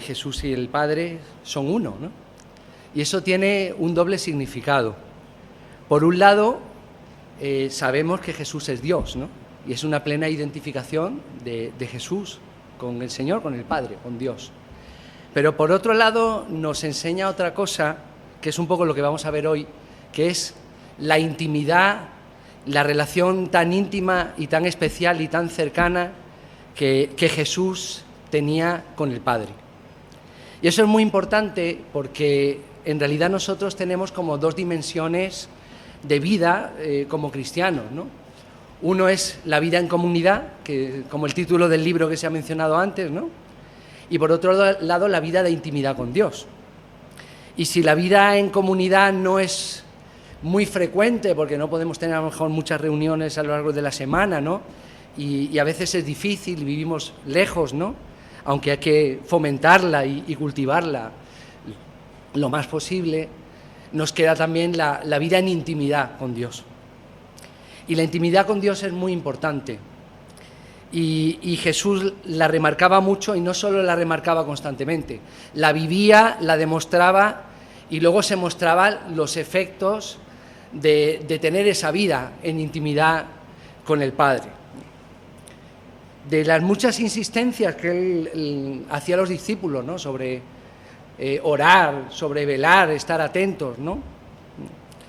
Jesús y el Padre son uno, ¿no? Y eso tiene un doble significado. Por un lado, sabemos que Jesús es Dios, ¿no? Y es una plena identificación de Jesús con el Señor, con el Padre, con Dios. Pero por otro lado, nos enseña otra cosa, que es un poco lo que vamos a ver hoy, que es la intimidad, la relación tan íntima y tan especial y tan cercana que Jesús tenía con el Padre. Y eso es muy importante porque en realidad nosotros tenemos como dos dimensiones de vida como cristianos, ¿no? Uno es la vida en comunidad, que, como el título del libro que se ha mencionado antes, ¿no? Y por otro lado, la vida de intimidad con Dios. Y si la vida en comunidad no es muy frecuente, porque no podemos tener a lo mejor muchas reuniones a lo largo de la semana, ¿no? Y a veces es difícil, vivimos lejos, ¿no? Aunque hay que fomentarla y cultivarla lo más posible, nos queda también la vida en intimidad con Dios. Y la intimidad con Dios es muy importante. Y Jesús la remarcaba mucho, y no solo la remarcaba constantemente, la vivía, la demostraba, y luego se mostraban los efectos de tener esa vida en intimidad con el Padre. De las muchas insistencias que él hacía a los discípulos, ¿no? Sobre orar, sobre velar, estar atentos, ¿no?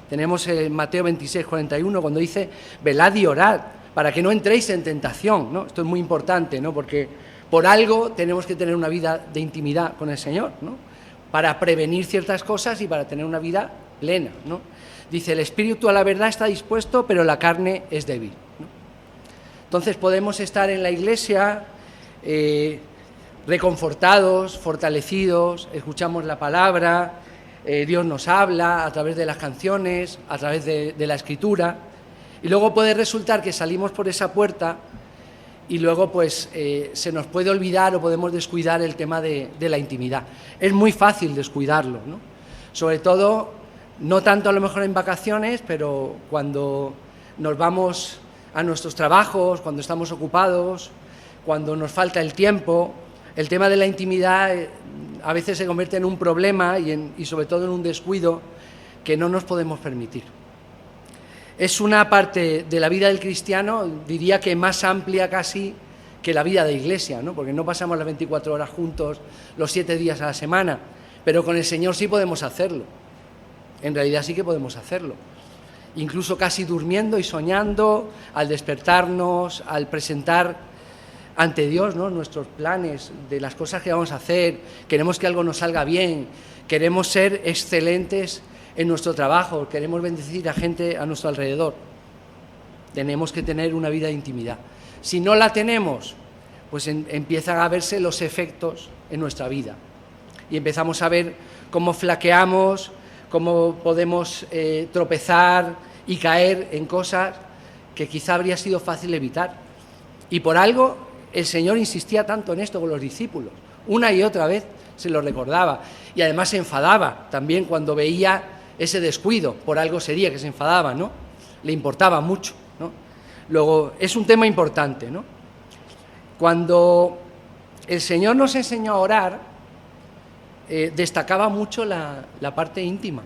Tenemos en Mateo 26, 41, cuando dice, velad y orad, para que no entréis en tentación, ¿no? Esto es muy importante, ¿no? Porque por algo tenemos que tener una vida de intimidad con el Señor, ¿no? Para prevenir ciertas cosas y para tener una vida plena, ¿no? Dice, el espíritu a la verdad está dispuesto, pero la carne es débil, ¿no? Entonces podemos estar en la iglesia reconfortados, fortalecidos, escuchamos la palabra, Dios nos habla a través de las canciones, a través de la escritura, y luego puede resultar que salimos por esa puerta y luego pues se nos puede olvidar o podemos descuidar el tema de la intimidad. Es muy fácil descuidarlo, ¿no? Sobre todo, no tanto a lo mejor en vacaciones, pero cuando nos vamos a nuestros trabajos, cuando estamos ocupados, cuando nos falta el tiempo, el tema de la intimidad a veces se convierte en un problema y sobre todo en un descuido que no nos podemos permitir. Es una parte de la vida del cristiano, diría que más amplia casi que la vida de iglesia, ¿no? Porque no pasamos las 24 horas juntos los 7 días a la semana, pero con el Señor sí podemos hacerlo. En realidad sí que podemos hacerlo. Incluso casi durmiendo y soñando, al despertarnos, al presentar ante Dios, ¿no? Nuestros planes de las cosas que vamos a hacer, queremos que algo nos salga bien, queremos ser excelentes en nuestro trabajo, queremos bendecir a gente a nuestro alrededor. Tenemos que tener una vida de intimidad. Si no la tenemos, pues empiezan a verse los efectos en nuestra vida. Y empezamos a ver cómo flaqueamos, cómo podemos tropezar y caer en cosas que quizá habría sido fácil evitar. Y por algo el Señor insistía tanto en esto con los discípulos. Una y otra vez se lo recordaba. Y además se enfadaba también cuando veía ese descuido. Por algo sería que se enfadaba, ¿no? Le importaba mucho, ¿no? Luego, es un tema importante, ¿no? Cuando el Señor nos enseñó a orar, destacaba mucho la parte íntima,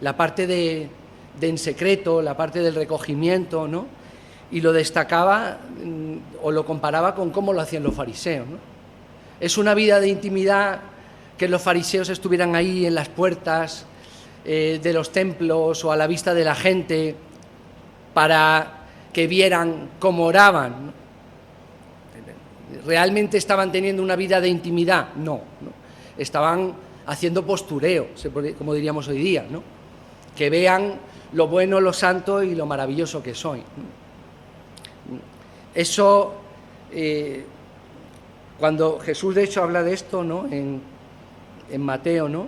la parte de en secreto, la parte del recogimiento, ¿no? Y lo destacaba o lo comparaba con cómo lo hacían los fariseos, ¿no? Es una vida de intimidad que los fariseos estuvieran ahí en las puertas de los templos o a la vista de la gente para que vieran cómo oraban, ¿no? ¿Realmente estaban teniendo una vida de intimidad? No, ¿no? Estaban haciendo postureo, como diríamos hoy día, ¿no? Que vean lo bueno, lo santo y lo maravilloso que soy, ¿no? Eso, cuando Jesús de hecho habla de esto, ¿no? En Mateo, ¿no?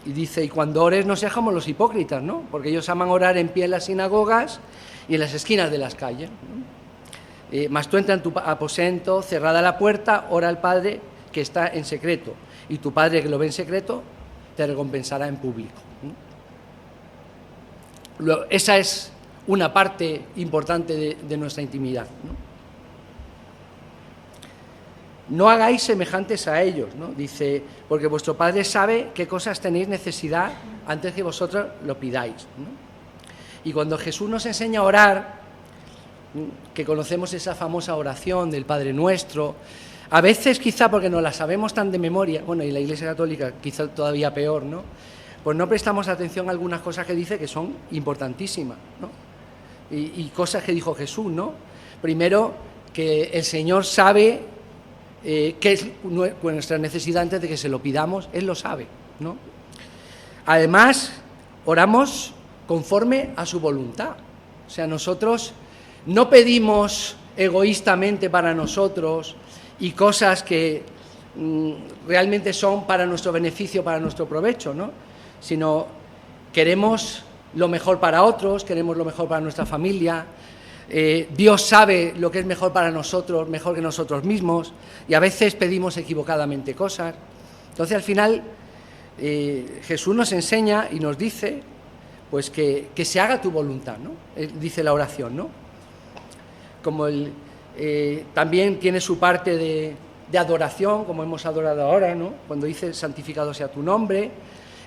Y dice, y cuando ores no seas como los hipócritas, ¿no? Porque ellos aman orar en pie en las sinagogas y en las esquinas de las calles, ¿no? Mas tú entra en tu aposento, cerrada la puerta, ora al Padre que está en secreto, y tu Padre que lo ve en secreto te recompensará en público, ¿no? Esa es una parte importante de nuestra intimidad, ¿no? no hagáis semejantes a ellos, ¿no? Dice, porque vuestro Padre sabe qué cosas tenéis necesidad antes que vosotros lo pidáis, ¿no? Y cuando Jesús nos enseña a orar, que conocemos esa famosa oración del Padre Nuestro, a veces quizá porque no la sabemos tan de memoria, bueno, y la Iglesia Católica quizá todavía peor, ¿no? Pues no prestamos atención a algunas cosas que dice que son importantísimas, ¿no? Y cosas que dijo Jesús, ¿no? Primero, que el Señor sabe qué es nuestra necesidad antes de que se lo pidamos, Él lo sabe, ¿no? Además, oramos conforme a su voluntad. O sea, nosotros no pedimos egoístamente para nosotros y cosas que realmente son para nuestro beneficio, para nuestro provecho, ¿no? Sino queremos lo mejor para otros, queremos lo mejor para nuestra familia. Dios sabe lo que es mejor para nosotros, mejor que nosotros mismos, y a veces pedimos equivocadamente cosas. Entonces, al final, Jesús nos enseña y nos dice pues que se haga tu voluntad, ¿no? Dice la oración, ¿no? Como también tiene su parte de adoración, como hemos adorado ahora, ¿no? Cuando dice santificado sea tu nombre,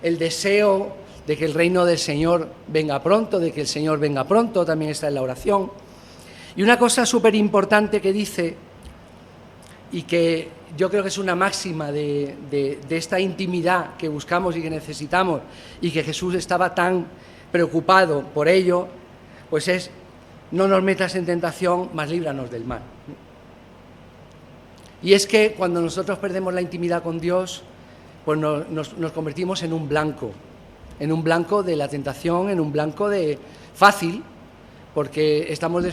el deseo de que el reino del Señor venga pronto, de que el Señor venga pronto, también está en la oración. Y una cosa súper importante que dice, y que yo creo que es una máxima de esta intimidad que buscamos y que necesitamos, y que Jesús estaba tan preocupado por ello, pues es: no nos metas en tentación, mas líbranos del mal. Y es que cuando nosotros perdemos la intimidad con Dios, pues nos convertimos en un blanco de la tentación, en un blanco de fácil, porque estamos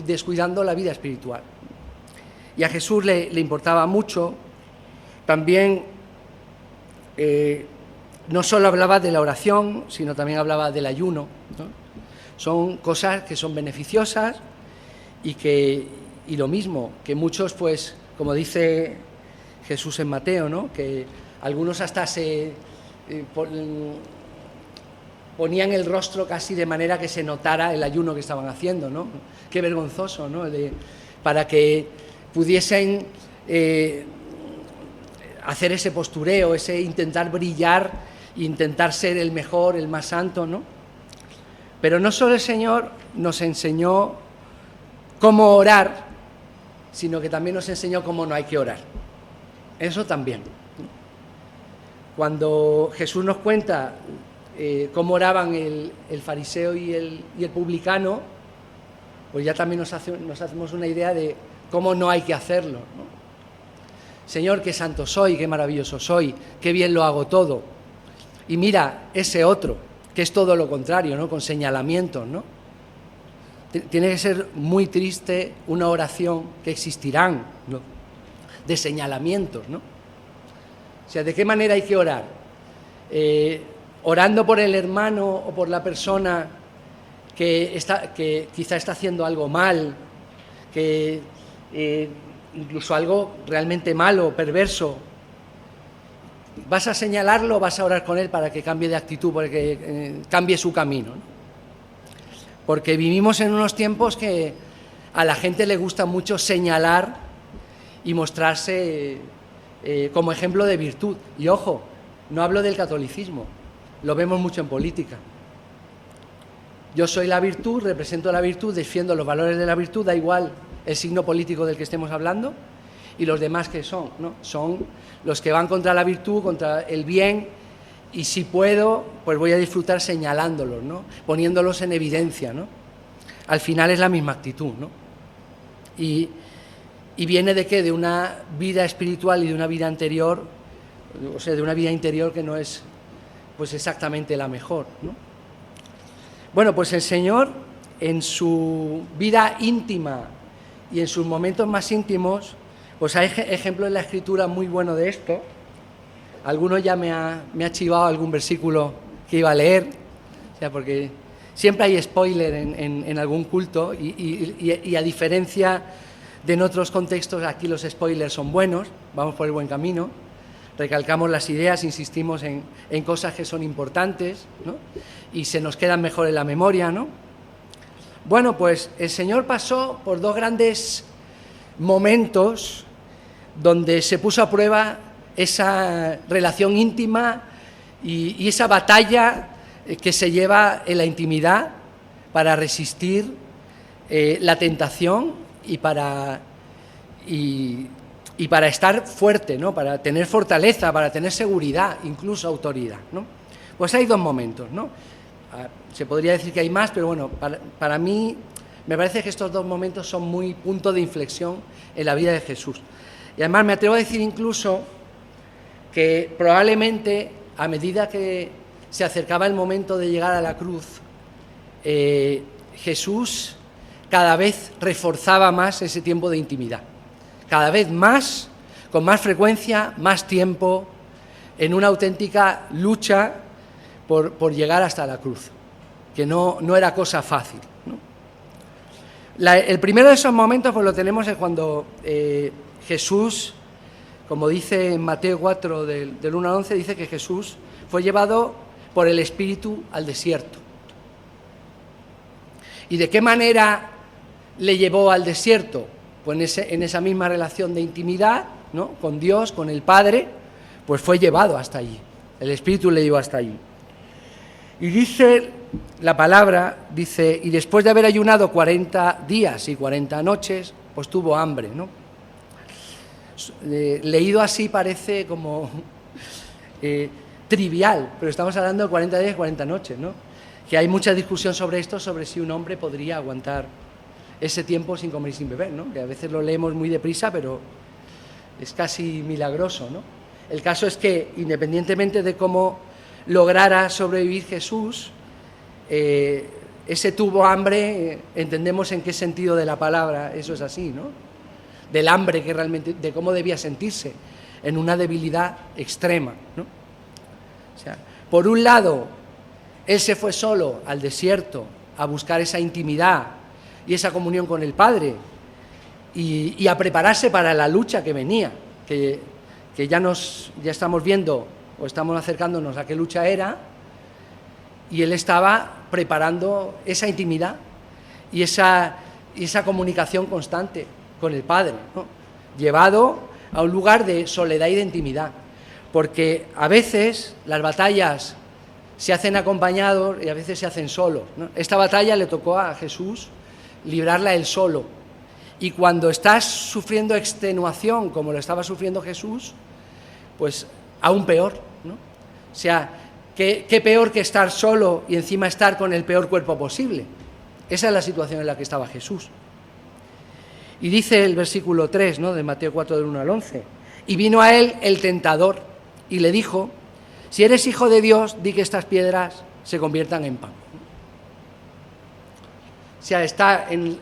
descuidando la vida espiritual. Y a Jesús le importaba mucho. También no solo hablaba de la oración, sino también hablaba del ayuno, ¿no? Son cosas que son beneficiosas y lo mismo, que muchos, pues, como dice Jesús en Mateo, ¿no? Que algunos hasta se ponían el rostro casi de manera que se notara el ayuno que estaban haciendo, ¿no? Qué vergonzoso, ¿no? Para que pudiesen hacer ese postureo, ese intentar brillar, intentar ser el mejor, el más santo, ¿no? Pero no solo el Señor nos enseñó cómo orar, sino que también nos enseñó cómo no hay que orar. Eso también. Cuando Jesús nos cuenta cómo oraban el fariseo y el publicano, pues ya también nos hacemos una idea de cómo no hay que hacerlo, ¿no? Señor, qué santo soy, qué maravilloso soy, qué bien lo hago todo. Y mira, ese otro, que es todo lo contrario, ¿no? Con señalamientos, ¿no? Tiene que ser muy triste una oración que existirán, ¿no? De señalamientos, ¿no? O sea, ¿de qué manera hay que orar? Orando por el hermano o por la persona que quizá está haciendo algo mal, que incluso algo realmente malo, perverso. ¿Vas a señalarlo o vas a orar con él para que cambie de actitud, para que cambie su camino, ¿no? Porque vivimos en unos tiempos que a la gente le gusta mucho señalar y mostrarse como ejemplo de virtud. Y ojo, no hablo del catolicismo, lo vemos mucho en política. Yo soy la virtud, represento la virtud, defiendo los valores de la virtud, da igual el signo político del que estemos hablando, y los demás que son, ¿no? Son los que van contra la virtud, contra el bien, y si puedo, pues voy a disfrutar señalándolos, ¿no? Poniéndolos en evidencia, ¿no? Al final es la misma actitud, ¿no? Y viene de qué, de una vida espiritual y de una vida anterior, o sea, de una vida interior que no es pues exactamente la mejor, ¿no? Bueno, pues el Señor, en su vida íntima y en sus momentos más íntimos, pues hay ejemplo en la Escritura muy bueno de esto. Alguno ya me ha chivado algún versículo que iba a leer, o sea, porque siempre hay spoiler en algún culto y a diferencia de en otros contextos, aquí los spoilers son buenos, vamos por el buen camino, recalcamos las ideas, insistimos en cosas que son importantes, ¿no? Y se nos quedan mejor en la memoria, ¿no? Bueno, pues el Señor pasó por dos grandes momentos donde se puso a prueba esa relación íntima y esa batalla que se lleva en la intimidad para resistir la tentación y para estar fuerte, ¿no? Para tener fortaleza, para tener seguridad, incluso autoridad, ¿no? Pues hay dos momentos, ¿no? Se podría decir que hay más, pero bueno, para mí me parece que estos dos momentos son muy punto de inflexión en la vida de Jesús. Y además me atrevo a decir incluso que probablemente a medida que se acercaba el momento de llegar a la cruz, Jesús cada vez reforzaba más ese tiempo de intimidad. Cada vez más, con más frecuencia, más tiempo, en una auténtica lucha por llegar hasta la cruz, que no era cosa fácil, ¿no? El primero de esos momentos pues lo tenemos es cuando Jesús, como dice en Mateo 4, del 1 al 11, dice que Jesús fue llevado por el Espíritu al desierto. ¿Y de qué manera le llevó al desierto? Pues en esa misma relación de intimidad, ¿no?, con Dios, con el Padre, pues fue llevado hasta allí. El Espíritu le llevó hasta allí. Y dice la palabra, dice, y después de haber ayunado 40 días y 40 noches, pues tuvo hambre, ¿no? Leído así parece como trivial, pero estamos hablando de 40 días y 40 noches, ¿no? Que hay mucha discusión sobre esto, sobre si un hombre podría aguantar ese tiempo sin comer y sin beber, ¿no? Que a veces lo leemos muy deprisa, pero es casi milagroso, ¿no? El caso es que, independientemente de cómo lograra sobrevivir Jesús, ese tuvo hambre, entendemos en qué sentido de la palabra eso es así, ¿no? Del hambre que realmente, de cómo debía sentirse, en una debilidad extrema, ¿no? O sea, por un lado, él se fue solo al desierto a buscar esa intimidad y esa comunión con el Padre y a prepararse para la lucha que venía, que ya estamos viendo o estamos acercándonos a qué lucha era, y él estaba preparando esa intimidad y esa comunicación constante con el Padre, ¿no? Llevado a un lugar de soledad y de intimidad, porque a veces las batallas se hacen acompañados y a veces se hacen solos, ¿no? Esta batalla le tocó a Jesús librarla él solo, y cuando estás sufriendo extenuación como lo estaba sufriendo Jesús, pues aún peor, ¿no? O sea, ¿qué peor que estar solo y encima estar con el peor cuerpo posible? Esa es la situación en la que estaba Jesús. Y dice el versículo 3, ¿no?, de Mateo 4, del 1 al 11, y vino a él el tentador y le dijo, si eres hijo de Dios, di que estas piedras se conviertan en pan. O sea, está en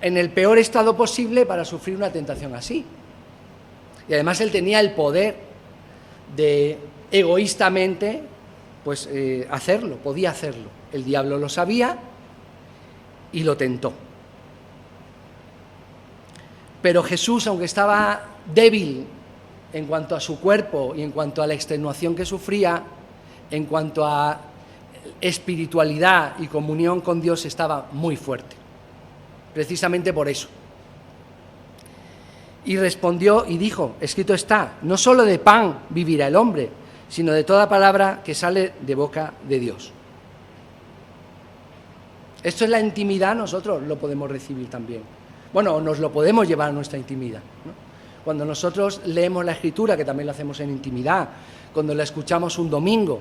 el peor estado posible para sufrir una tentación así. Y además él tenía el poder de egoístamente pues hacerlo, podía hacerlo. El diablo lo sabía y lo tentó. Pero Jesús, aunque estaba débil en cuanto a su cuerpo y en cuanto a la extenuación que sufría, en cuanto a espiritualidad y comunión con Dios, estaba muy fuerte, precisamente por eso. Y respondió y dijo, escrito está, no solo de pan vivirá el hombre, sino de toda palabra que sale de boca de Dios. Esto es la intimidad, nosotros lo podemos recibir también. Bueno, nos lo podemos llevar a nuestra intimidad, ¿no? Cuando nosotros leemos la Escritura, que también lo hacemos en intimidad, cuando la escuchamos un domingo,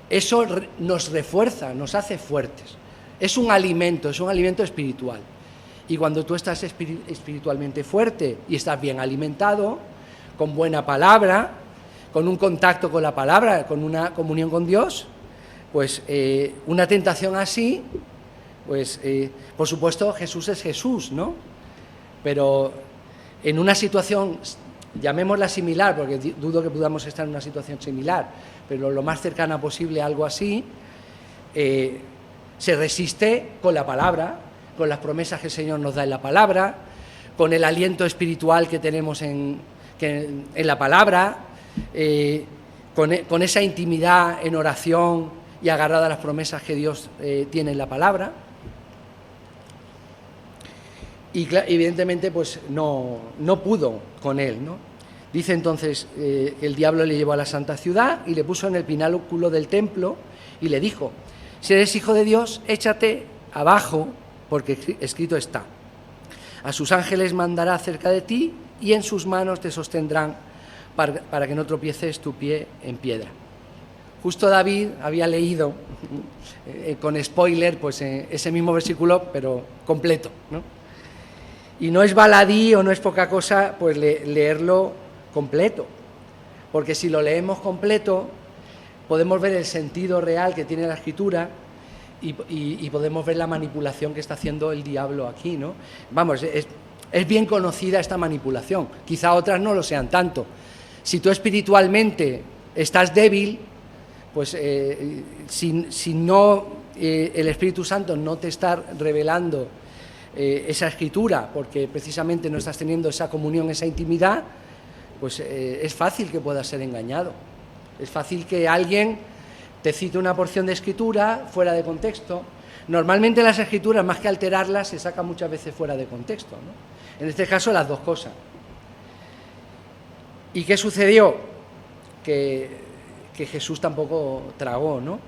eso nos refuerza, nos hace fuertes. Es un alimento espiritual. Y cuando tú estás espiritualmente fuerte y estás bien alimentado, con buena palabra, con un contacto con la palabra, con una comunión con Dios, pues una tentación así, pues por supuesto Jesús es Jesús, ¿no? Pero en una situación, llamémosla similar, porque dudo que podamos estar en una situación similar, pero lo más cercana posible a algo así, se resiste con la palabra, con las promesas que el Señor nos da en la palabra, con el aliento espiritual que tenemos en la palabra, con esa intimidad en oración y agarrada a las promesas que Dios tiene en la palabra. y evidentemente pues no pudo con él, ¿no? Dice entonces que el diablo le llevó a la santa ciudad y le puso en el pináculo del templo y le dijo: si eres hijo de Dios, échate abajo, porque escrito está: a sus ángeles mandará cerca de ti y en sus manos te sostendrán para que no tropieces tu pie en piedra. Justo David había leído, con spoiler, pues ese mismo versículo, pero completo, ¿no? Y no es baladí o no es poca cosa pues leerlo completo, porque si lo leemos completo podemos ver el sentido real que tiene la Escritura y podemos ver la manipulación que está haciendo el diablo aquí, ¿no? Vamos, es bien conocida esta manipulación, quizá otras no lo sean tanto. Si tú espiritualmente estás débil, pues si no el Espíritu Santo no te está revelando esa Escritura, porque precisamente no estás teniendo esa comunión, esa intimidad, pues es fácil que puedas ser engañado. Es fácil que alguien te cite una porción de Escritura fuera de contexto. Normalmente las Escrituras, más que alterarlas, se sacan muchas veces fuera de contexto, ¿no? En este caso, las dos cosas. ¿Y qué sucedió? Que Jesús tampoco tragó, ¿no?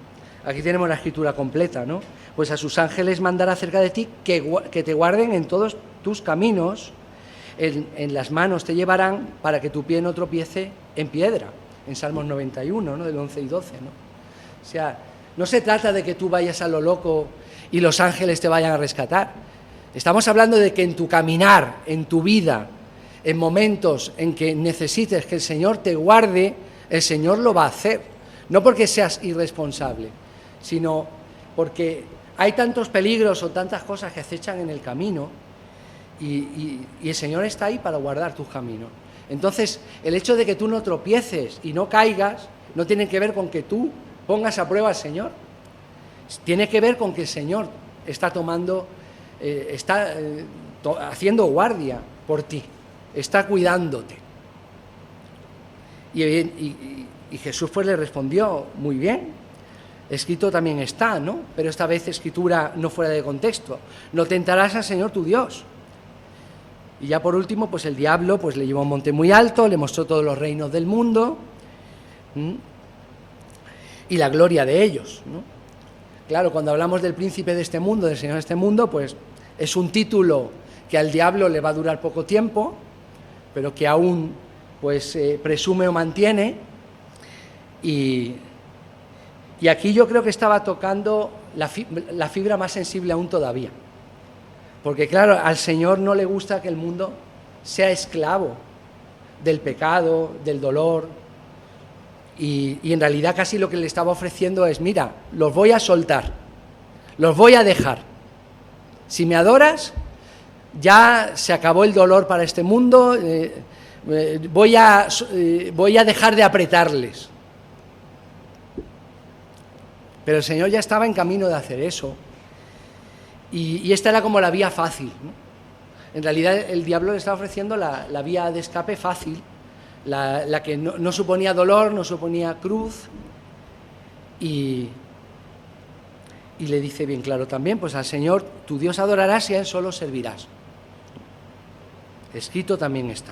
Aquí tenemos la Escritura completa, ¿no? Pues a sus ángeles mandará cerca de ti que te guarden en todos tus caminos, en las manos te llevarán para que tu pie no tropiece en piedra, en Salmos 91, ¿no? Del 11 y 12, ¿no? O sea, no se trata de que tú vayas a lo loco y los ángeles te vayan a rescatar. Estamos hablando de que en tu caminar, en tu vida, en momentos en que necesites que el Señor te guarde, el Señor lo va a hacer. No porque seas irresponsable, sino porque hay tantos peligros o tantas cosas que acechan en el camino y el Señor está ahí para guardar tus caminos. Entonces, el hecho de que tú no tropieces y no caigas no tiene que ver con que tú pongas a prueba al Señor. Tiene que ver con que el Señor está haciendo guardia por ti, está cuidándote. Y Jesús pues le respondió: muy bien, escrito también está, ¿no? Pero esta vez Escritura no fuera de contexto: no tentarás al Señor tu Dios. Y ya por último, pues el diablo pues le llevó a un monte muy alto, le mostró todos los reinos del mundo y la gloria de ellos, ¿no? Claro, cuando hablamos del príncipe de este mundo, del Señor de este mundo, pues es un título que al diablo le va a durar poco tiempo, pero que aún pues presume o mantiene. Y aquí yo creo que estaba tocando la fibra más sensible aún todavía. Porque claro, al Señor no le gusta que el mundo sea esclavo del pecado, del dolor. Y en realidad casi lo que le estaba ofreciendo es: mira, los voy a soltar, los voy a dejar. Si me adoras, ya se acabó el dolor para este mundo, voy a dejar de apretarles. Pero el Señor ya estaba en camino de hacer eso. Y esta era como la vía fácil, ¿no? En realidad el diablo le estaba ofreciendo la vía de escape fácil, la que no suponía dolor, no suponía cruz. Y le dice bien claro también: pues al Señor tu Dios adorarás y a Él solo servirás. Escrito también está.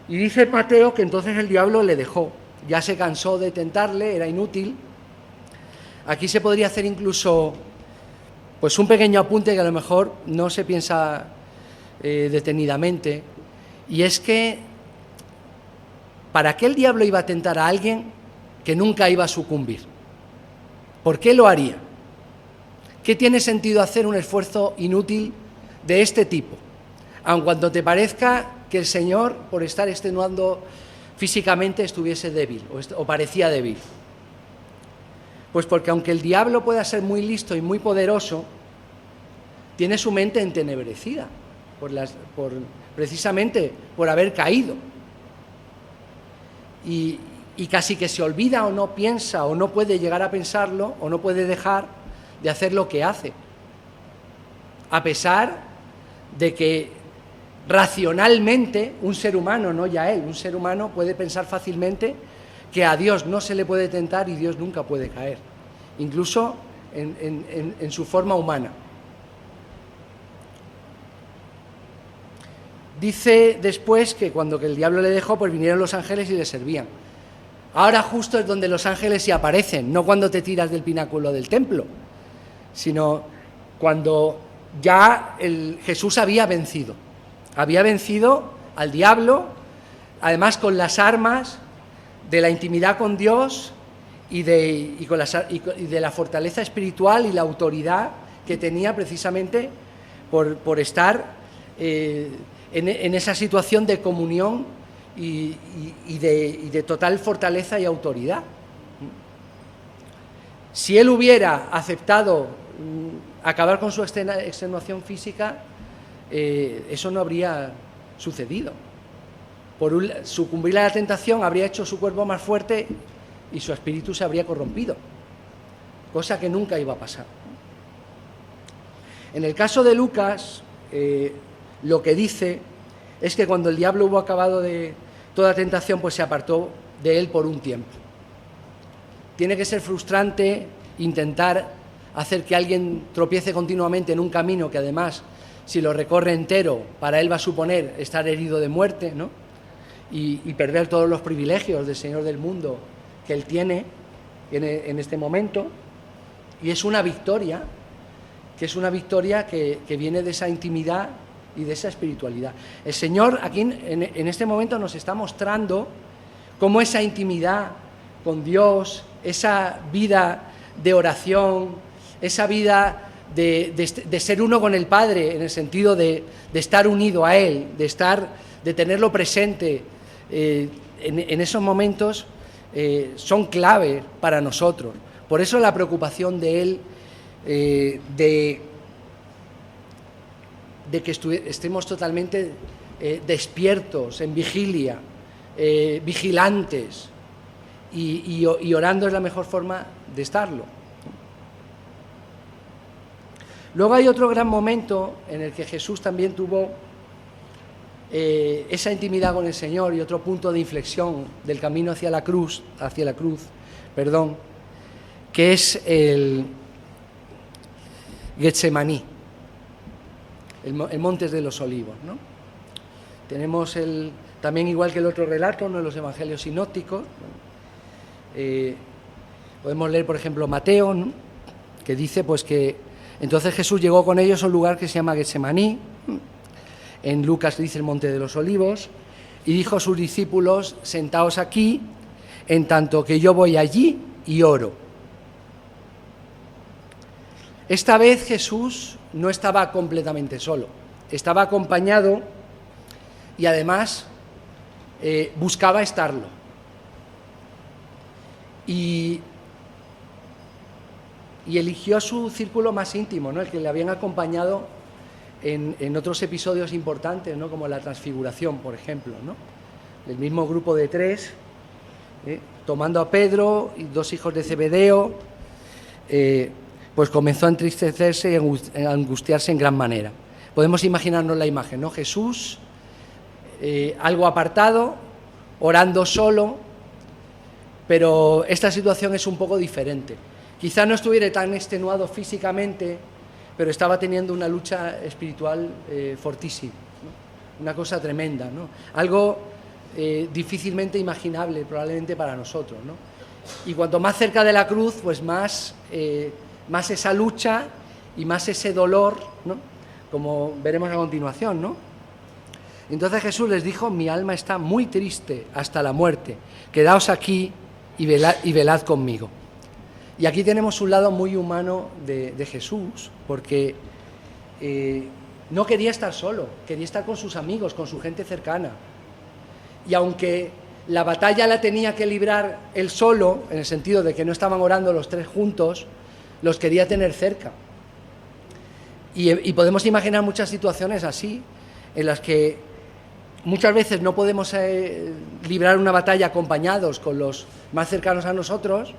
Y dice Mateo que entonces el diablo le dejó. Ya se cansó de tentarle, era inútil. Aquí se podría hacer incluso pues un pequeño apunte que a lo mejor no se piensa detenidamente, y es que ¿para qué el diablo iba a tentar a alguien que nunca iba a sucumbir? ¿Por qué lo haría? ¿Qué tiene sentido hacer un esfuerzo inútil de este tipo? Aun cuando te parezca que el Señor, por estar extenuando físicamente, estuviese débil o parecía débil. Pues porque aunque el diablo pueda ser muy listo y muy poderoso, tiene su mente entenebrecida precisamente por haber caído. Y casi que se olvida o no piensa o no puede llegar a pensarlo o no puede dejar de hacer lo que hace. A pesar de que racionalmente un ser humano, no ya él, un ser humano puede pensar fácilmente que a Dios no se le puede tentar y Dios nunca puede caer, incluso en su forma humana. dice después que cuando que el diablo le dejó, pues vinieron los ángeles y le servían. Ahora justo es donde los ángeles sí aparecen, no cuando te tiras del pináculo del templo, sino cuando ya Jesús había vencido al diablo, además con las armas de la intimidad con Dios y de la fortaleza espiritual y la autoridad que tenía precisamente por estar en esa situación de comunión y de total fortaleza y autoridad. Si él hubiera aceptado acabar con su extenuación física, eso no habría sucedido. Sucumbir a la tentación habría hecho su cuerpo más fuerte y su espíritu se habría corrompido, cosa que nunca iba a pasar. En el caso de Lucas, lo que dice es que cuando el diablo hubo acabado de toda tentación, pues se apartó de él por un tiempo. Tiene que ser frustrante intentar hacer que alguien tropiece continuamente en un camino que además, si lo recorre entero, para él va a suponer estar herido de muerte, ¿no? Y perder todos los privilegios del Señor del mundo que él tiene en este momento. Y es una victoria, que viene de esa intimidad y de esa espiritualidad. El Señor aquí en este momento nos está mostrando cómo esa intimidad con Dios, esa vida de oración, esa vida de ser uno con el Padre, en el sentido de estar unido a Él, de tenerlo presente en esos momentos, son clave para nosotros. Por eso la preocupación de Él de que estemos totalmente despiertos, en vigilia, vigilantes, y orando es la mejor forma de estarlo. Luego hay otro gran momento en el que Jesús también tuvo esa intimidad con el Señor, y otro punto de inflexión del camino hacia la cruz, que es el Getsemaní, el Monte de los Olivos, ¿no? Tenemos también, igual que el otro relato, uno de los evangelios sinópticos. Podemos leer, por ejemplo, Mateo, ¿no?, que dice pues que entonces Jesús llegó con ellos a un lugar que se llama Getsemaní. En Lucas dice el Monte de los Olivos, y dijo a sus discípulos: sentaos aquí, en tanto que yo voy allí y oro. Esta vez Jesús no estaba completamente solo, estaba acompañado y además buscaba estarlo. Y eligió su círculo más íntimo, ¿no?, el que le habían acompañado en otros episodios importantes, ¿no?, como la Transfiguración, por ejemplo, ¿no? El mismo grupo de 3, tomando a Pedro y 2 hijos de Zebedeo, pues comenzó a entristecerse y a angustiarse en gran manera. Podemos imaginarnos la imagen, ¿no? Jesús, algo apartado, orando solo, pero esta situación es un poco diferente. Quizá no estuviera tan extenuado físicamente, pero estaba teniendo una lucha espiritual fortísima, ¿no? Una cosa tremenda, ¿no? Algo difícilmente imaginable probablemente para nosotros, ¿no? Y cuanto más cerca de la cruz, pues más esa lucha y más ese dolor, ¿no?, como veremos a continuación, ¿no? Entonces Jesús les dijo: mi alma está muy triste hasta la muerte, quedaos aquí y velad conmigo. Y aquí tenemos un lado muy humano de Jesús, porque no quería estar solo, quería estar con sus amigos, con su gente cercana. Y aunque la batalla la tenía que librar él solo, en el sentido de que no estaban orando los 3 juntos, los quería tener cerca. Y podemos imaginar muchas situaciones así, en las que muchas veces no podemos librar una batalla acompañados con los más cercanos a nosotros,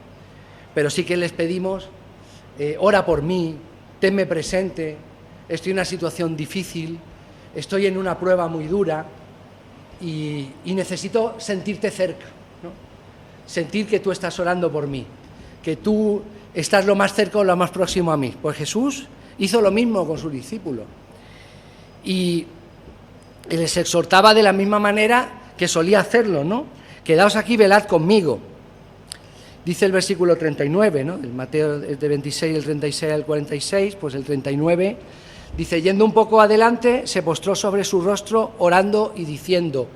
pero sí que les pedimos: ora por mí, tenme presente, estoy en una situación difícil, estoy en una prueba muy dura y necesito sentirte cerca, ¿no? Sentir que tú estás orando por mí, que tú estás lo más cerca o lo más próximo a mí. Pues Jesús hizo lo mismo con sus discípulos. Y y les exhortaba de la misma manera que solía hacerlo, ¿no? Quedaos aquí, velad conmigo. Dice el versículo 39, ¿no? El Mateo es de 26, el 36 al 46, pues el 39 dice, yendo un poco adelante, se postró sobre su rostro, orando y diciendo,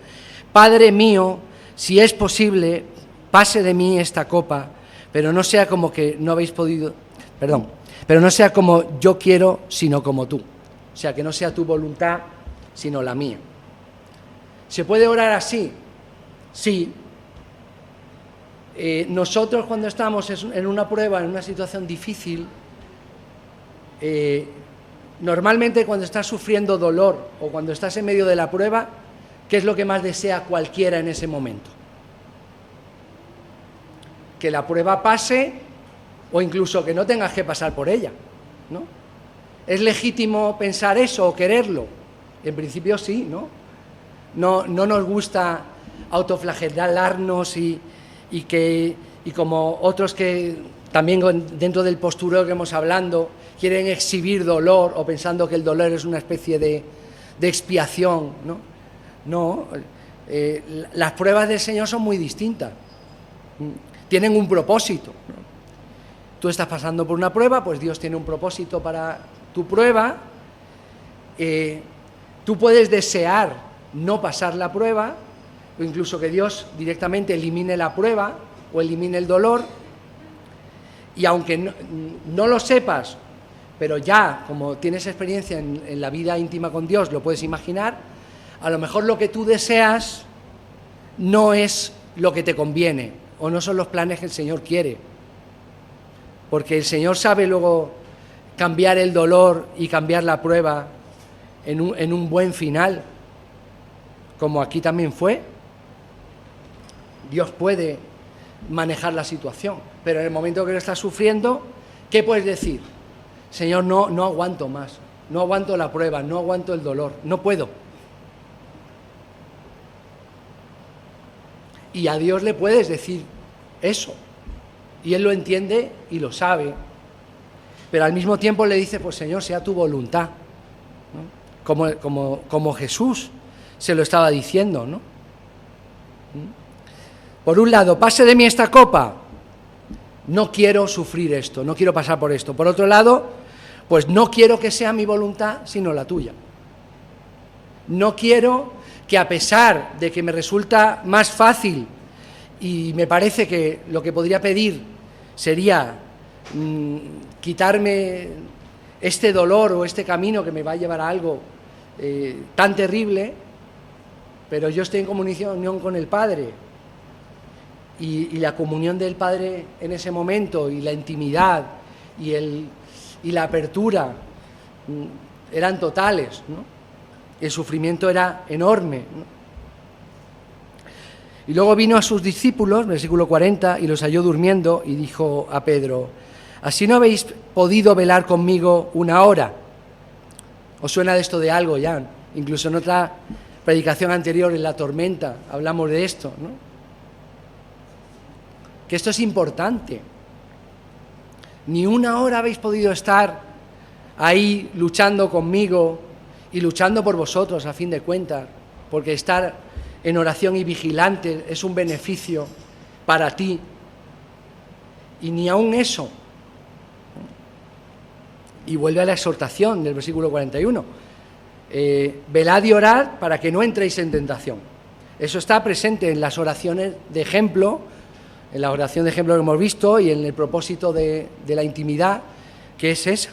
Padre mío, si es posible, pase de mí esta copa, pero no sea como yo quiero, sino como tú. O sea, que no sea tu voluntad, sino la mía. ¿Se puede orar así? Sí. Nosotros cuando estamos en una prueba, en una situación difícil, normalmente cuando estás sufriendo dolor o cuando estás en medio de la prueba, ¿qué es lo que más desea cualquiera en ese momento? Que la prueba pase o incluso que no tengas que pasar por ella, ¿no? ¿Es legítimo pensar eso o quererlo? En principio sí, ¿no? No nos gusta autoflagelarnos y como otros que también dentro del postureo que hemos hablado quieren exhibir dolor o pensando que el dolor es una especie de expiación, ¿no? No, las pruebas del Señor son muy distintas, tienen un propósito, ¿no? Tú estás pasando por una prueba, pues Dios tiene un propósito para tu prueba. Tú puedes desear no pasar la prueba, o incluso que Dios directamente elimine la prueba o elimine el dolor, y aunque no lo sepas, pero ya como tienes experiencia en la vida íntima con Dios, lo puedes imaginar, a lo mejor lo que tú deseas no es lo que te conviene, o no son los planes que el Señor quiere, porque el Señor sabe luego cambiar el dolor y cambiar la prueba en un buen final, como aquí también fue. Dios puede manejar la situación, pero en el momento que lo estás sufriendo, ¿qué puedes decir? Señor, no aguanto más, no aguanto la prueba, no aguanto el dolor, no puedo. Y a Dios le puedes decir eso, y Él lo entiende y lo sabe, pero al mismo tiempo le dice, pues Señor, sea tu voluntad, ¿no? Como Jesús se lo estaba diciendo, ¿no? Por un lado, pase de mí esta copa, no quiero sufrir esto, no quiero pasar por esto. Por otro lado, pues no quiero que sea mi voluntad, sino la tuya. No quiero que, a pesar de que me resulta más fácil y me parece que lo que podría pedir sería quitarme este dolor o este camino que me va a llevar a algo tan terrible, pero yo estoy en comunión con el Padre, y la comunión del Padre en ese momento, y la intimidad y la apertura eran totales, ¿no? El sufrimiento era enorme, ¿no? Y luego vino a sus discípulos, versículo 40, y los halló durmiendo, y dijo a Pedro, ¿así no habéis podido velar conmigo una hora? ¿Os suena de esto de algo ya? Incluso en otra predicación anterior, en la tormenta, hablamos de esto, ¿no? Que esto es importante. Ni una hora habéis podido estar ahí luchando conmigo y luchando por vosotros, a fin de cuentas, porque estar en oración y vigilante es un beneficio para ti. Y ni aun eso. Y vuelve a la exhortación del versículo 41. Velad y orad para que no entréis en tentación. Eso está presente en las oraciones de ejemplo, en la oración de ejemplo que hemos visto, y en el propósito de la intimidad, que es esa.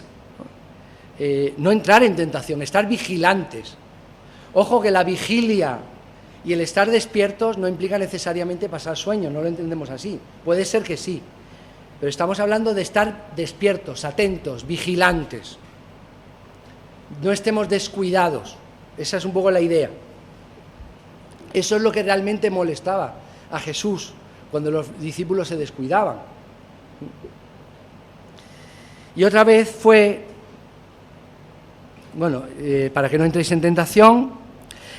No entrar en tentación, estar vigilantes. Ojo, que la vigilia y el estar despiertos no implica necesariamente pasar sueño, no lo entendemos así. Puede ser que sí, pero estamos hablando de estar despiertos, atentos, vigilantes. No estemos descuidados, esa es un poco la idea. Eso es lo que realmente molestaba a Jesús cuando los discípulos se descuidaban. Y otra vez fue, para que no entréis en tentación,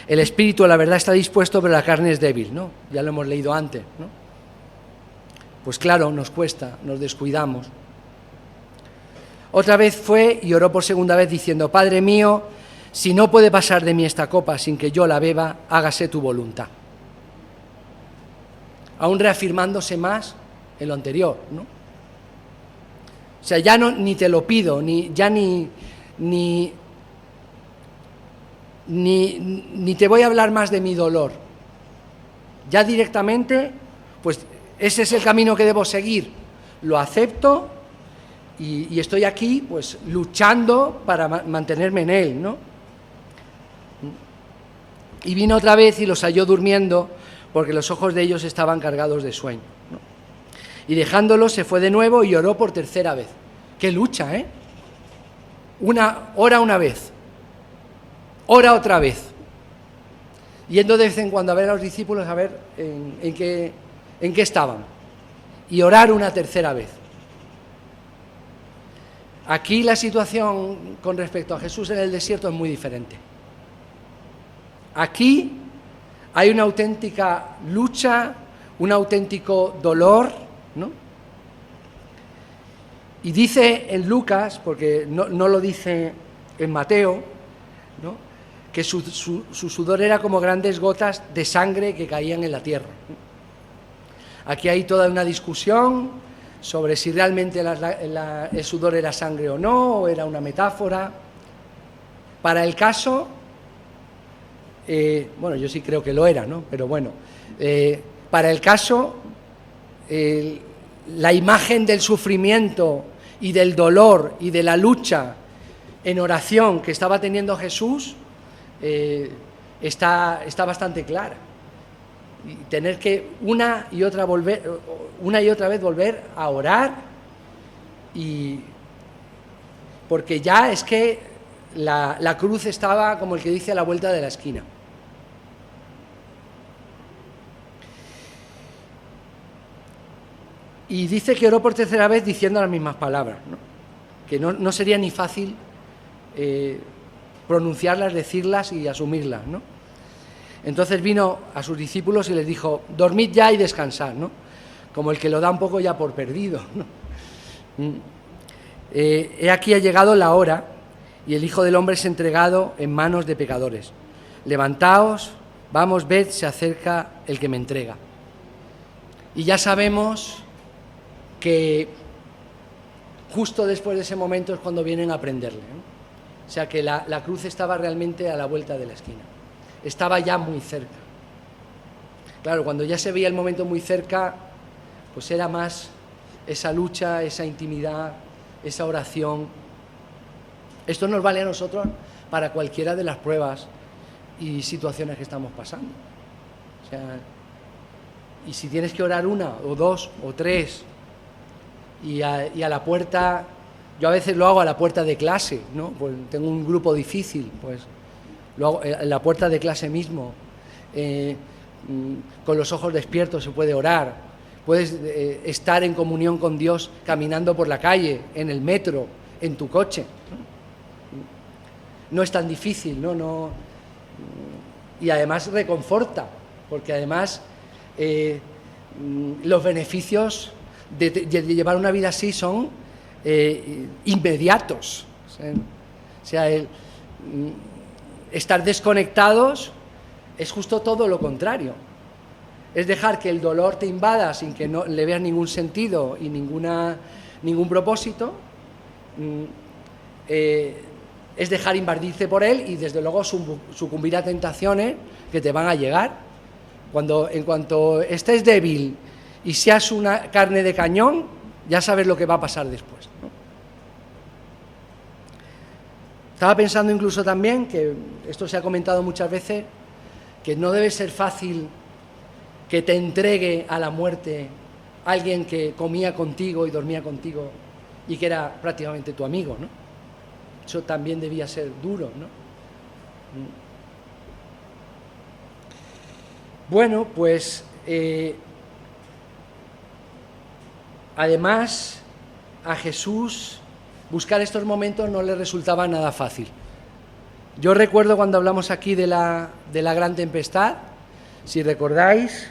el espíritu, la verdad, está dispuesto, pero la carne es débil, ¿no? Ya lo hemos leído antes, ¿no? Pues claro, nos cuesta, nos descuidamos. Otra vez fue y oró por segunda vez diciendo, Padre mío, si no puede pasar de mí esta copa sin que yo la beba, hágase tu voluntad. Aún reafirmándose más en lo anterior, ¿no? O sea, ya no, ni te lo pido, ni te voy a hablar más de mi dolor. Ya directamente, pues ese es el camino que debo seguir. Lo acepto y estoy aquí, pues, luchando para mantenerme en él, ¿no? Y vino otra vez y los halló durmiendo, porque los ojos de ellos estaban cargados de sueño, ¿no? Y dejándolos se fue de nuevo y oró por tercera vez. ¡Qué lucha, eh! Ora una vez, ora otra vez, yendo de vez en cuando a ver a los discípulos a ver en qué estaban, y orar una tercera vez. Aquí la situación con respecto a Jesús en el desierto es muy diferente. Aquí hay una auténtica lucha, un auténtico dolor, ¿no? Y dice en Lucas, porque no lo dice en Mateo, ¿no?, que su sudor era como grandes gotas de sangre que caían en la tierra. Aquí hay toda una discusión sobre si realmente el sudor era sangre o no, o era una metáfora. Para el caso, bueno, yo sí creo que lo era, ¿no? Pero bueno, para el caso, la imagen del sufrimiento y del dolor y de la lucha en oración que estaba teniendo Jesús está bastante clara. Y tener que una y otra vez volver a orar, y porque ya es que la cruz estaba, como el que dice, a la vuelta de la esquina. Y dice que oró por tercera vez diciendo las mismas palabras, ¿no? Que no sería ni fácil pronunciarlas, decirlas y asumirlas, ¿no? Entonces vino a sus discípulos y les dijo: dormid ya y descansad, ¿no? Como el que lo da un poco ya por perdido, ¿no? He aquí ha llegado la hora y el Hijo del Hombre es entregado en manos de pecadores. Levantaos, vamos, ved, se acerca el que me entrega. Y ya sabemos que justo después de ese momento es cuando vienen a prenderle, ¿no? O sea que la cruz estaba realmente a la vuelta de la esquina, estaba ya muy cerca. Claro, cuando ya se veía el momento muy cerca, pues era más esa lucha, esa intimidad, esa oración. Esto nos vale a nosotros para cualquiera de las pruebas y situaciones que estamos pasando. O sea, y si tienes que orar una o dos o tres, y a la puerta, yo a veces lo hago a la puerta de clase, ¿no? Pues tengo un grupo difícil, pues lo hago en la puerta de clase mismo, con los ojos despiertos se puede orar, puedes estar en comunión con Dios caminando por la calle, en el metro, en tu coche, no es tan difícil, ¿no? Y además reconforta, porque además los beneficios de llevar una vida así son inmediatos. O sea, estar desconectados es justo todo lo contrario. Es dejar que el dolor te invada sin que no le veas ningún sentido y ningún propósito. Es dejar invadirte por él y desde luego sucumbir a tentaciones que te van a llegar. En cuanto estés débil y seas una carne de cañón, ya sabes lo que va a pasar después, ¿no? Estaba pensando incluso también, que esto se ha comentado muchas veces, que no debe ser fácil que te entregue a la muerte alguien que comía contigo y dormía contigo y que era prácticamente tu amigo, ¿no? Eso también debía ser duro, ¿no? Bueno, pues además a Jesús buscar estos momentos no le resultaba nada fácil. Yo recuerdo cuando hablamos aquí de la gran tempestad, si recordáis,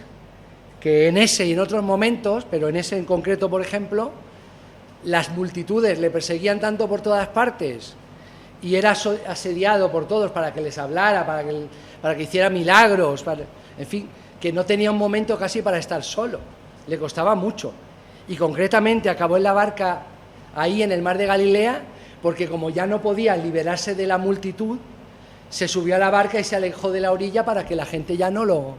que en ese y en otros momentos, pero en ese en concreto, por ejemplo, las multitudes le perseguían tanto por todas partes y era asediado por todos para que les hablara, para que hiciera milagros, en fin, que no tenía un momento casi para estar solo, le costaba mucho. Y concretamente acabó en la barca ahí en el mar de Galilea, porque como ya no podía liberarse de la multitud, se subió a la barca y se alejó de la orilla para que la gente ya no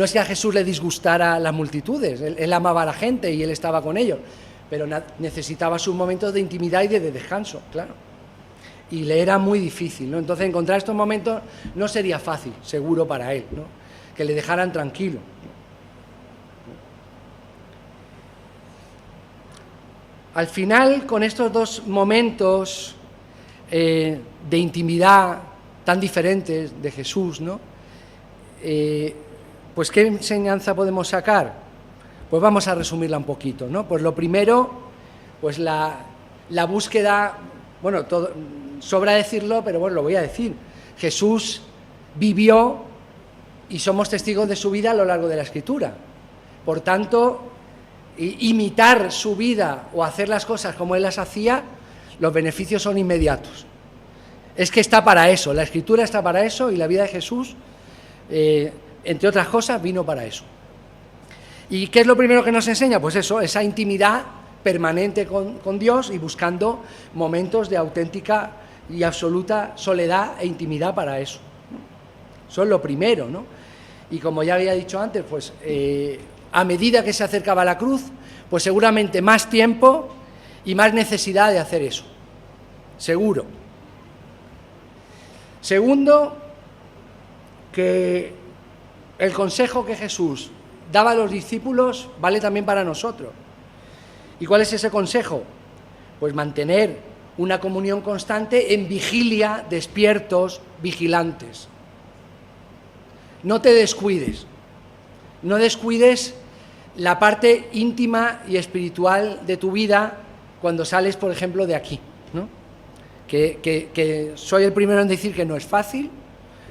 es que a Jesús le disgustara las multitudes, él amaba a la gente y él estaba con ellos, pero necesitaba sus momentos de intimidad y de descanso, claro. Y le era muy difícil, ¿no? Entonces encontrar estos momentos no sería fácil, seguro para él, ¿no? Que le dejaran tranquilo. Al final, con estos dos momentos de intimidad tan diferentes de Jesús, ¿no? Pues ¿qué enseñanza podemos sacar? Pues vamos a resumirla un poquito, ¿no? Pues lo primero, pues la búsqueda, bueno, sobra decirlo, pero bueno, lo voy a decir. Jesús vivió y somos testigos de su vida a lo largo de la Escritura. Por tanto, imitar su vida o hacer las cosas como Él las hacía, los beneficios son inmediatos. Es que está para eso, la Escritura está para eso y la vida de Jesús, entre otras cosas, vino para eso. ¿Y qué es lo primero que nos enseña? Pues eso, esa intimidad permanente con Dios y buscando momentos de auténtica y absoluta soledad e intimidad para eso. Eso es lo primero, ¿no? Y como ya había dicho antes, pues a medida que se acercaba a la cruz, pues seguramente más tiempo y más necesidad de hacer eso, seguro. Segundo, que el consejo que Jesús daba a los discípulos vale también para nosotros. ¿Y cuál es ese consejo? Pues mantener una comunión constante en vigilia, despiertos, vigilantes. No te descuides, no descuides la parte íntima y espiritual de tu vida cuando sales, por ejemplo, de aquí, ¿no? Que soy el primero en decir que no es fácil,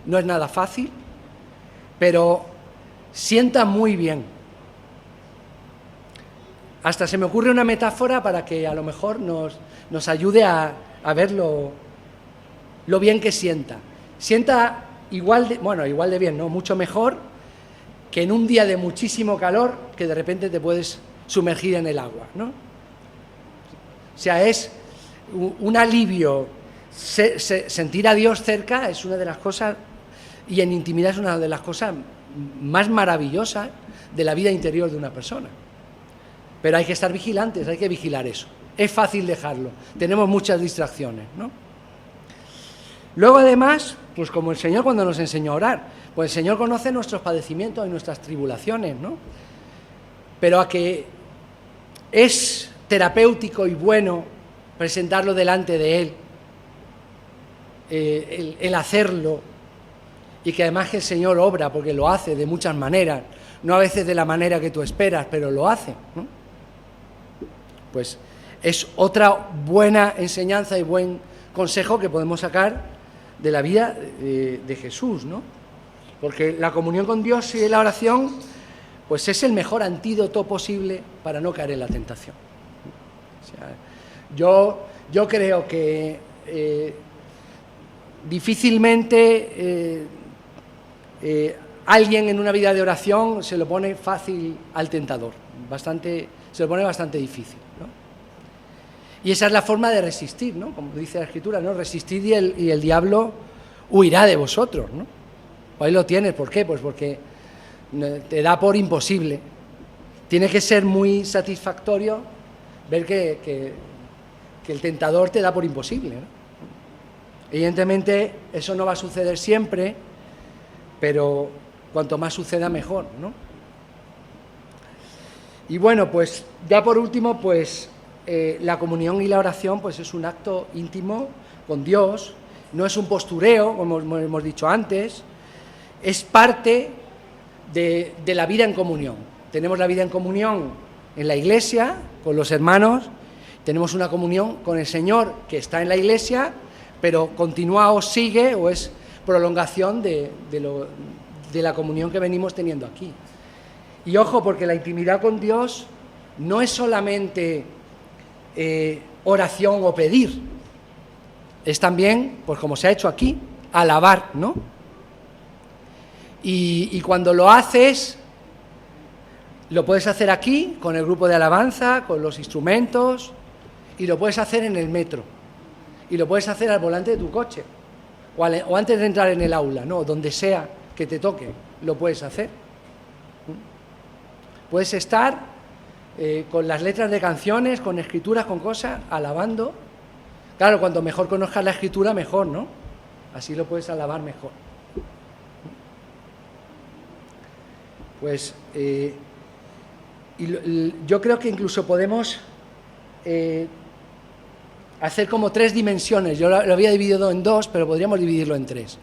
no es nada fácil, pero sienta muy bien. Hasta se me ocurre una metáfora para que a lo mejor nos ayude a ver lo bien que sienta. Sienta igual de bien, ¿no? Mucho mejor que en un día de muchísimo calor que de repente te puedes sumergir en el agua, ¿no? O sea, es un alivio. Sentir a Dios cerca es una de las cosas, y en intimidad es una de las cosas más maravillosas de la vida interior de una persona. Pero hay que estar vigilantes, hay que vigilar eso. Es fácil dejarlo, tenemos muchas distracciones, ¿no? Luego, además, pues como el Señor cuando nos enseñó a orar, pues el Señor conoce nuestros padecimientos y nuestras tribulaciones, ¿no? Pero a que es terapéutico y bueno presentarlo delante de Él, el hacerlo, y que además que el Señor obra, porque lo hace de muchas maneras, no a veces de la manera que tú esperas, pero lo hace, ¿no? Pues es otra buena enseñanza y buen consejo que podemos sacar de la vida de Jesús, ¿no? Porque la comunión con Dios y la oración, pues es el mejor antídoto posible para no caer en la tentación. O sea, yo creo que difícilmente alguien en una vida de oración se lo pone fácil al tentador, se lo pone bastante difícil, ¿no? Y esa es la forma de resistir, ¿no? Como dice la Escritura, ¿no? Resistid y el diablo huirá de vosotros, ¿no? Ahí lo tienes, ¿por qué? Pues porque te da por imposible. Tiene que ser muy satisfactorio ver que el tentador te da por imposible, ¿no? Evidentemente eso no va a suceder siempre, pero cuanto más suceda mejor, ¿no? Y bueno, pues ya por último, pues la comunión y la oración pues es un acto íntimo con Dios, no es un postureo, como hemos dicho antes, es parte de la vida en comunión. Tenemos la vida en comunión en la Iglesia, con los hermanos, tenemos una comunión con el Señor que está en la Iglesia, pero continúa o sigue o es prolongación de la comunión que venimos teniendo aquí. Y ojo, porque la intimidad con Dios no es solamente oración o pedir. Es también, pues como se ha hecho aquí, alabar, ¿no? Y cuando lo haces, lo puedes hacer aquí, con el grupo de alabanza, con los instrumentos, y lo puedes hacer en el metro, y lo puedes hacer al volante de tu coche, o antes de entrar en el aula, ¿no? Donde sea que te toque, lo puedes hacer. Puedes estar con las letras de canciones, con escrituras, con cosas, alabando. Claro, cuanto mejor conozcas la escritura, mejor, ¿no? Así lo puedes alabar mejor. Pues yo creo que incluso podemos hacer como 3 dimensiones. Yo lo había dividido en 2, pero podríamos dividirlo en 3.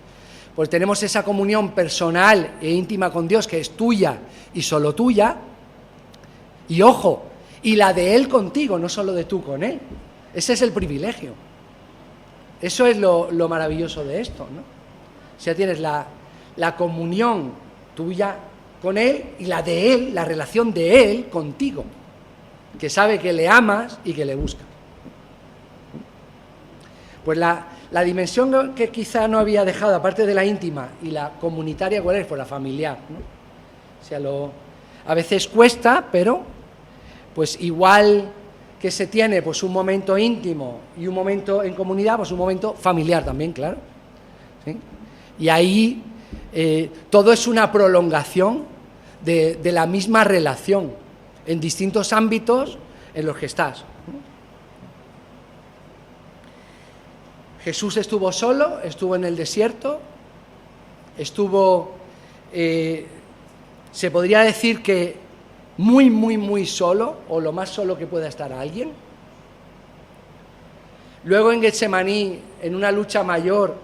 Pues tenemos esa comunión personal e íntima con Dios, que es tuya y solo tuya. Y ojo, y la de Él contigo, no solo de tú con Él. Ese es el privilegio. Eso es lo maravilloso de esto, ¿no? O sea, tienes la comunión tuya con Él y la de Él, la relación de Él contigo, que sabe que le amas y que le buscas. Pues la dimensión que quizá no había dejado, aparte de la íntima y la comunitaria, ¿cuál es? Pues la familiar, ¿no? O sea, a veces cuesta, pero pues igual que se tiene pues un momento íntimo y un momento en comunidad, pues un momento familiar también, claro, ¿sí? Y ahí todo es una prolongación de la misma relación en distintos ámbitos en los que estás, ¿no? Jesús estuvo solo, estuvo en el desierto, se podría decir que muy, muy, muy solo, o lo más solo que pueda estar alguien. Luego en Getsemaní, en una lucha mayor,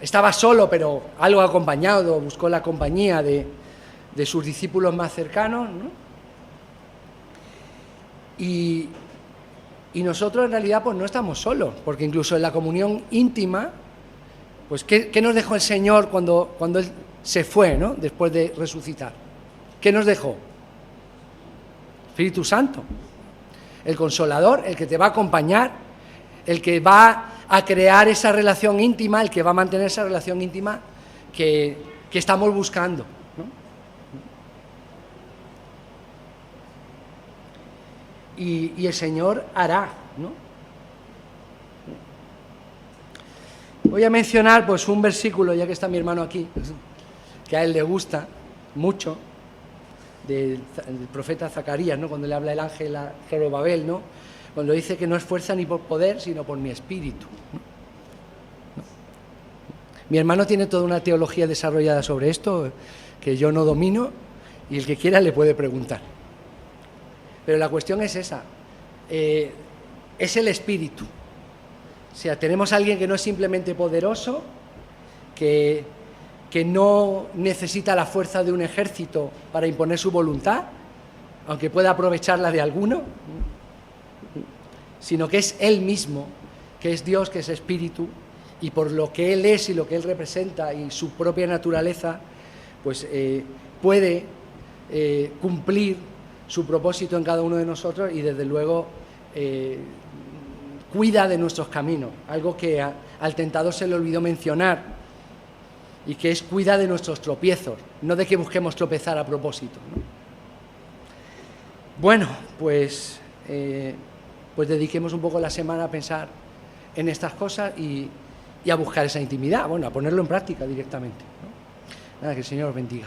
estaba solo, pero algo acompañado, buscó la compañía de sus discípulos más cercanos, ¿no? Y nosotros en realidad pues no estamos solos, porque incluso en la comunión íntima, pues ¿qué nos dejó el Señor cuando Él se fue, ¿no? Después de resucitar? ¿Qué nos dejó? Espíritu Santo, el Consolador, el que te va a acompañar, el que va a crear esa relación íntima, el que va a mantener esa relación íntima que estamos buscando, ¿no? Y el Señor hará, ¿no? Voy a mencionar pues un versículo, ya que está mi hermano aquí, que a él le gusta mucho, del profeta Zacarías, ¿no? Cuando le habla el ángel a Zorobabel, ¿no? Cuando dice que no es fuerza ni por poder, sino por mi espíritu, ¿no? ¿No? Mi hermano tiene toda una teología desarrollada sobre esto, que yo no domino, y el que quiera le puede preguntar. Pero la cuestión es esa, es el espíritu. O sea, tenemos a alguien que no es simplemente poderoso, que no necesita la fuerza de un ejército para imponer su voluntad, aunque pueda aprovecharla de alguno, sino que es Él mismo, que es Dios, que es espíritu, y por lo que Él es y lo que Él representa y su propia naturaleza, pues puede cumplir su propósito en cada uno de nosotros y desde luego cuida de nuestros caminos, algo que al tentador se le olvidó mencionar, y que es cuida de nuestros tropiezos, no de que busquemos tropezar a propósito, ¿no? Bueno, pues dediquemos un poco la semana a pensar en estas cosas y a buscar esa intimidad, bueno, a ponerlo en práctica directamente, ¿no? Nada, que el Señor os bendiga.